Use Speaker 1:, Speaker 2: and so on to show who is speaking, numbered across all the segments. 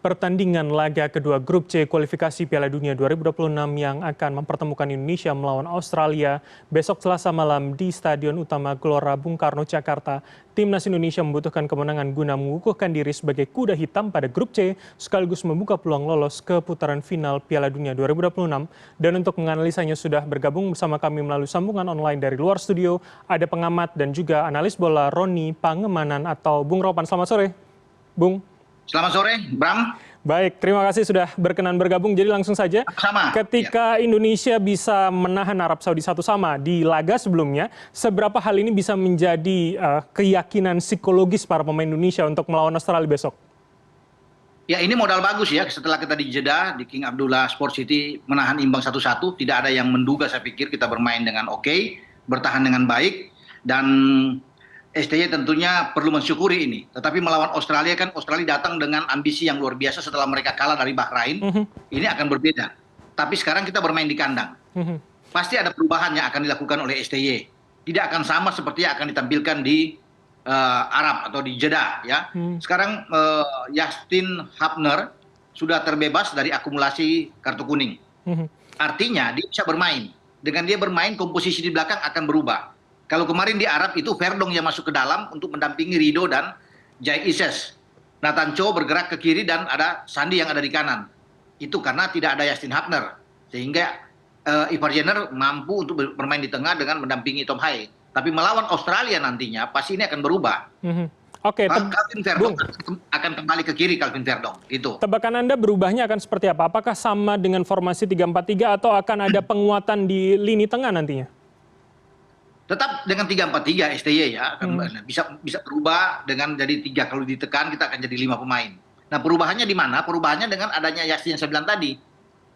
Speaker 1: pertandingan laga kedua Grup C kualifikasi Piala Dunia 2026 yang akan mempertemukan Indonesia melawan Australia besok Selasa malam di Stadion Utama Gelora Bung Karno, Jakarta. Timnas Indonesia membutuhkan kemenangan guna mengukuhkan diri sebagai kuda hitam pada Grup C sekaligus membuka peluang lolos ke putaran final Piala Dunia 2026. Dan untuk menganalisanya sudah bergabung bersama kami melalui sambungan online dari luar studio, ada pengamat dan juga analis bola Roni Pangemanan atau Bung Ropan. Selamat sore, Bung.
Speaker 2: Selamat sore, Bram.
Speaker 1: Baik, terima kasih sudah berkenan bergabung. Jadi langsung saja,
Speaker 2: Sama.
Speaker 1: ketika Indonesia bisa menahan Arab Saudi 1-1 di laga sebelumnya, seberapa hal ini bisa menjadi keyakinan psikologis para pemain Indonesia untuk melawan Australia besok?
Speaker 2: Ya, ini modal bagus ya. Setelah kita di Jeddah, di King Abdullah Sport City menahan imbang 1-1, tidak ada yang menduga saya pikir kita bermain dengan oke, bertahan dengan baik, dan STY tentunya perlu mensyukuri ini. Tetapi melawan Australia kan Australia datang dengan ambisi yang luar biasa setelah mereka kalah dari Bahrain. Ini akan berbeda. Tapi sekarang kita bermain di kandang. Pasti ada perubahan yang akan dilakukan oleh STY. Tidak akan sama seperti yang akan ditampilkan di Arab atau di Jeddah. Ya. Sekarang Justin Hubner sudah terbebas dari akumulasi kartu kuning. Artinya dia bisa bermain. Dengan dia bermain, komposisi di belakang akan berubah. Kalau kemarin di Arab itu Verdong yang masuk ke dalam untuk mendampingi Rido dan Jai Ises. Nathan Cho bergerak ke kiri dan ada Sandi yang ada di kanan. Itu karena tidak ada Justin Hubner. Sehingga Ivar Jenner mampu untuk bermain di tengah dengan mendampingi Tom Hai. Tapi melawan Australia nantinya pasti ini akan berubah.
Speaker 1: Oke,
Speaker 2: Calvin Verdong akan kembali ke kiri, Calvin Verdong. Itu.
Speaker 1: Tebakan Anda berubahnya akan seperti apa? Apakah sama dengan formasi 3-4-3 atau akan ada penguatan di lini tengah nantinya?
Speaker 2: Tetap dengan 3-4-3 STY ya, bisa berubah dengan jadi 3 kalau ditekan kita akan jadi 5 pemain. Nah perubahannya di mana? Perubahannya dengan adanya Justin yang saya bilang tadi.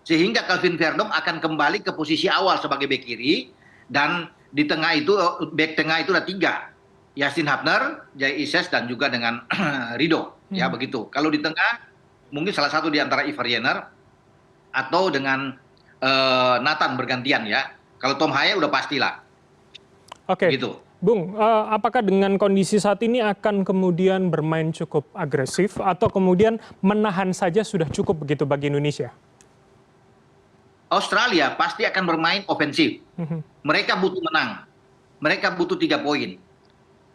Speaker 2: Sehingga Calvin Verdong akan kembali ke posisi awal sebagai bek kiri dan di tengah itu, bek tengah itu ada 3. Justin Hubner, Jai Ises dan juga dengan Rido. Ya begitu. Kalau di tengah mungkin salah satu di antara Ivar Jenner atau dengan Nathan bergantian ya. Kalau Tom Hai udah pastilah.
Speaker 1: Oke,
Speaker 2: gitu.
Speaker 1: Bung, apakah dengan kondisi saat ini akan kemudian bermain cukup agresif atau kemudian menahan saja sudah cukup begitu bagi Indonesia?
Speaker 2: Australia pasti akan bermain ofensif. Mereka butuh menang. Mereka butuh 3 poin.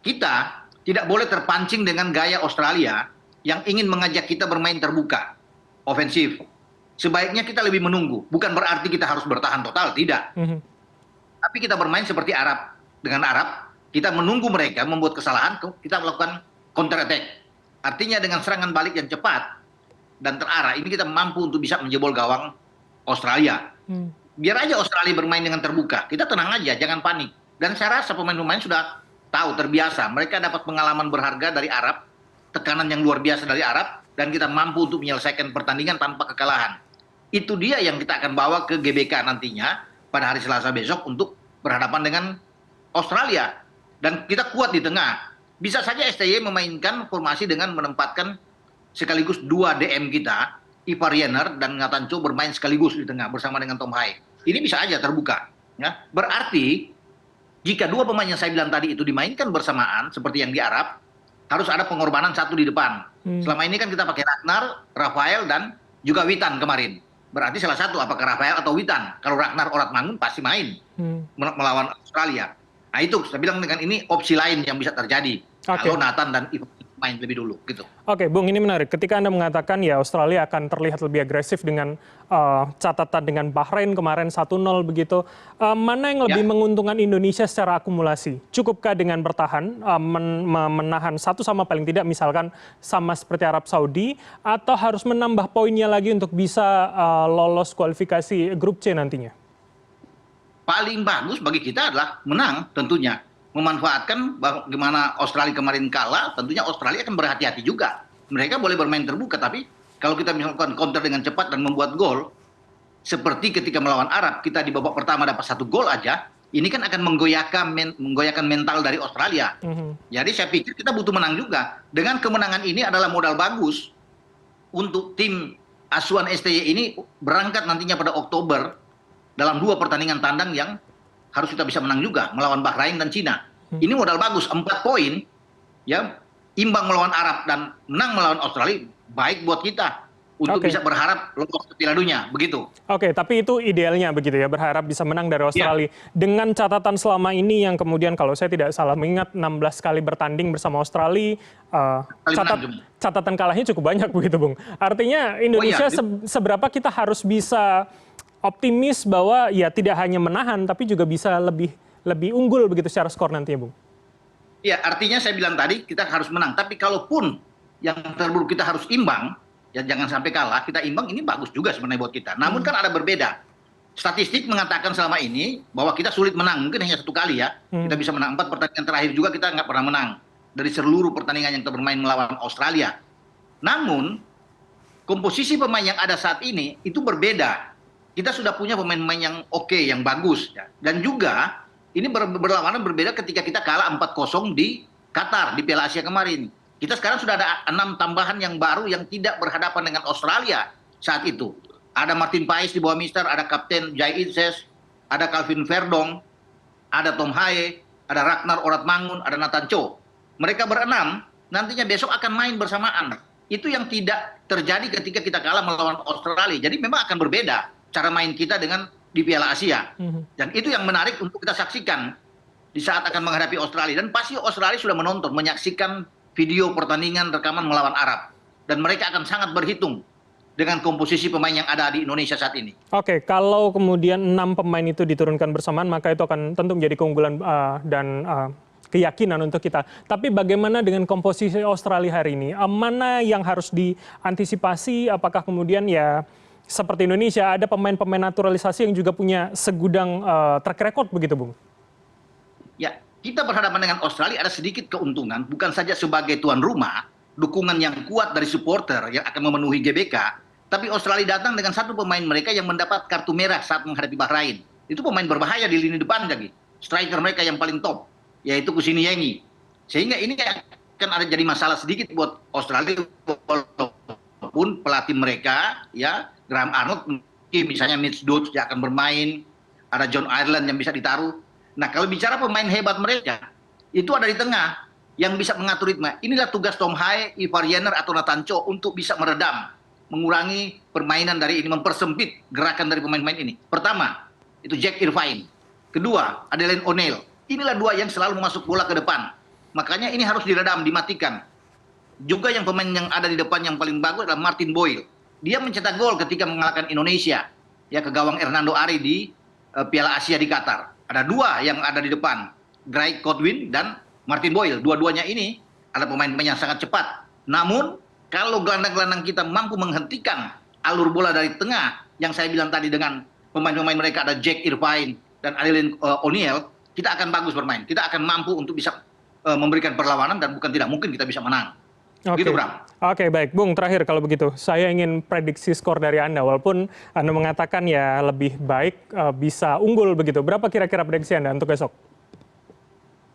Speaker 2: Kita tidak boleh terpancing dengan gaya Australia yang ingin mengajak kita bermain terbuka, ofensif. Sebaiknya kita lebih menunggu. Bukan berarti kita harus bertahan total, tidak. Tapi kita bermain seperti Arab. Dengan Arab, kita menunggu mereka membuat kesalahan, kita melakukan counter attack. Artinya dengan serangan balik yang cepat dan terarah, ini kita mampu untuk bisa menjebol gawang Australia. Biar aja Australia bermain dengan terbuka, kita tenang aja, jangan panik. Dan saya rasa pemain-pemain sudah tahu, terbiasa. Mereka dapat pengalaman berharga dari Arab, tekanan yang luar biasa dari Arab, dan kita mampu untuk menyelesaikan pertandingan tanpa kekalahan. Itu dia yang kita akan bawa ke GBK nantinya pada hari Selasa besok untuk berhadapan dengan Australia. Dan kita kuat di tengah. Bisa saja STY memainkan formasi dengan menempatkan sekaligus 2 DM kita, Ivar Jenner dan Nathan Cho bermain sekaligus di tengah bersama dengan Tom Hai. Ini bisa aja terbuka. Ya. Berarti jika 2 pemain yang saya bilang tadi itu dimainkan bersamaan seperti yang di Arab, harus ada pengorbanan 1 di depan. Selama ini kan kita pakai Ragnar, Rafael dan juga Witan kemarin. Berarti salah satu apakah Rafael atau Witan. Kalau Ragnar Oratmangun pasti main melawan Australia. Nah itu saya bilang dengan ini opsi lain yang bisa terjadi kalau Nathan dan Ivan main lebih dulu gitu.
Speaker 1: Oke, Bung, ini menarik. Ketika Anda mengatakan ya Australia akan terlihat lebih agresif dengan catatan dengan Bahrain kemarin 1-0 begitu, mana yang lebih menguntungkan Indonesia secara akumulasi? Cukupkah dengan bertahan menahan 1 sama paling tidak misalkan sama seperti Arab Saudi, atau harus menambah poinnya lagi untuk bisa lolos kualifikasi grup C nantinya?
Speaker 2: Paling bagus bagi kita adalah menang tentunya. Memanfaatkan bagaimana Australia kemarin kalah, tentunya Australia akan berhati-hati juga. Mereka boleh bermain terbuka, tapi kalau kita melakukan counter dengan cepat dan membuat gol, seperti ketika melawan Arab, kita di babak pertama dapat 1 gol aja, ini kan akan menggoyahkan mental dari Australia. Jadi saya pikir kita butuh menang juga. Dengan kemenangan ini adalah modal bagus untuk tim asuhan STY ini berangkat nantinya pada Oktober, dalam 2 pertandingan tandang yang harus kita bisa menang juga melawan Bahrain dan Cina. Ini modal bagus, 4 poin ya, imbang melawan Arab dan menang melawan Australia, baik buat kita. untuk
Speaker 1: Oke.
Speaker 2: bisa berharap lolos ke Piala Dunia, begitu.
Speaker 1: Oke, tapi itu idealnya begitu ya, berharap bisa menang dari Australia. Dengan catatan selama ini yang kemudian kalau saya tidak salah mengingat 16 kali bertanding bersama Australia,
Speaker 2: Kali menang cuma.
Speaker 1: catatan kalahnya cukup banyak begitu, Bung. Artinya
Speaker 2: Oh iya,
Speaker 1: Indonesia seberapa kita harus bisa optimis bahwa ya tidak hanya menahan, tapi juga bisa lebih lebih unggul begitu secara skor nantinya, Bung?
Speaker 2: ya artinya saya bilang tadi kita harus menang. Tapi kalaupun yang terburuk kita harus imbang, ya jangan sampai kalah. Kita imbang ini bagus juga sebenarnya buat kita. Namun kan ada berbeda. Statistik mengatakan selama ini bahwa kita sulit menang. Mungkin hanya 1 kali ya. Kita bisa menang 4 pertandingan terakhir juga kita nggak pernah menang dari seluruh pertandingan yang kita bermain melawan Australia. Namun komposisi pemain yang ada saat ini itu berbeda. Kita sudah punya pemain-pemain yang oke, yang bagus. Ya. Dan juga ini berlawanan berbeda ketika kita kalah 4-0 di Qatar, di Piala Asia kemarin. Kita sekarang sudah ada 6 tambahan yang baru yang tidak berhadapan dengan Australia saat itu. Ada Martin Paes di bawah Mister, ada Kapten Jai Itses, ada Calvin Verdong, ada Tom Haye, ada Ragnar Oratmangun, ada Nathan Cho. Mereka berenam, nantinya besok akan main bersamaan. Itu yang tidak terjadi ketika kita kalah melawan Australia. Jadi memang akan berbeda cara main kita dengan di Piala Asia. Dan itu yang menarik untuk kita saksikan di saat akan menghadapi Australia. Dan pasti Australia sudah menonton, menyaksikan video pertandingan rekaman melawan Arab. Dan mereka akan sangat berhitung dengan komposisi pemain yang ada di Indonesia saat ini.
Speaker 1: Oke, kalau kemudian 6 pemain itu diturunkan bersamaan, maka itu akan tentu menjadi keunggulan dan keyakinan untuk kita. Tapi bagaimana dengan komposisi Australia hari ini? Mana yang harus diantisipasi? Apakah kemudian ya seperti Indonesia ada pemain-pemain naturalisasi yang juga punya segudang track record begitu, Bung?
Speaker 2: Ya, kita berhadapan dengan Australia ada sedikit keuntungan, bukan saja sebagai tuan rumah, dukungan yang kuat dari supporter yang akan memenuhi GBK, tapi Australia datang dengan satu pemain mereka yang mendapat kartu merah saat menghadapi Bahrain. Itu pemain berbahaya di lini depan lagi. Striker mereka yang paling top, yaitu Kusini Yengi. Sehingga ini akan ada jadi masalah sedikit buat Australia, walaupun pelatih mereka, ya Graham Arnold, mungkin misalnya Mitch Dodds yang akan bermain, ada John Ireland yang bisa ditaruh. Nah, kalau bicara pemain hebat mereka, itu ada di tengah yang bisa mengatur ritme. Inilah tugas Tom Haye, Ivar Jenner, atau Nathan Cho untuk bisa meredam, mengurangi permainan dari ini, mempersempit gerakan dari pemain-pemain ini. Pertama, itu Jack Irvine. Kedua, Adeline O'Neil. Inilah 2 yang selalu masuk bola ke depan. Makanya ini harus diredam, dimatikan. Juga yang pemain yang ada di depan yang paling bagus adalah Martin Boyle. Dia mencetak gol ketika mengalahkan Indonesia ya ke gawang Hernando Ari di Piala Asia di Qatar. Ada 2 yang ada di depan, Greg Godwin dan Martin Boyle. Dua-duanya ini adalah pemain-pemain yang sangat cepat. Namun kalau gelandang-gelandang kita mampu menghentikan alur bola dari tengah yang saya bilang tadi dengan pemain-pemain mereka ada Jack Irvine dan Adeline O'Neil, kita akan bagus bermain. Kita akan mampu untuk bisa memberikan perlawanan dan bukan tidak mungkin kita bisa menang.
Speaker 1: Oke.
Speaker 2: Gitu, Bram.
Speaker 1: Oke, baik. Bung, terakhir kalau begitu, saya ingin prediksi skor dari Anda, walaupun Anda mengatakan ya lebih baik bisa unggul begitu. Berapa kira-kira prediksi Anda untuk besok?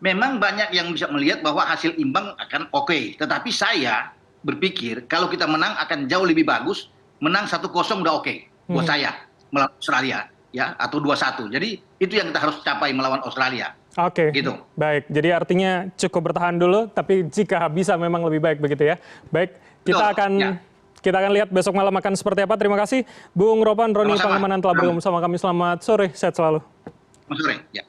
Speaker 2: Memang banyak yang bisa melihat bahwa hasil imbang akan oke. Tetapi saya berpikir kalau kita menang akan jauh lebih bagus. Menang 1-0 udah oke buat saya melawan Australia, ya, atau 2-1. Jadi itu yang kita harus capai melawan Australia.
Speaker 1: Oke,
Speaker 2: Gitu.
Speaker 1: baik. Jadi artinya cukup bertahan dulu, tapi jika bisa memang lebih baik begitu ya. Baik, kita
Speaker 2: Betul, ya.
Speaker 1: kita akan lihat besok malam akan seperti apa. Terima kasih, Bung Ropan Roni
Speaker 2: Sama-sama.
Speaker 1: Pangemanan telah bergabung bersama kami. Selamat sore, sehat selalu.
Speaker 2: Mas Sore, ya.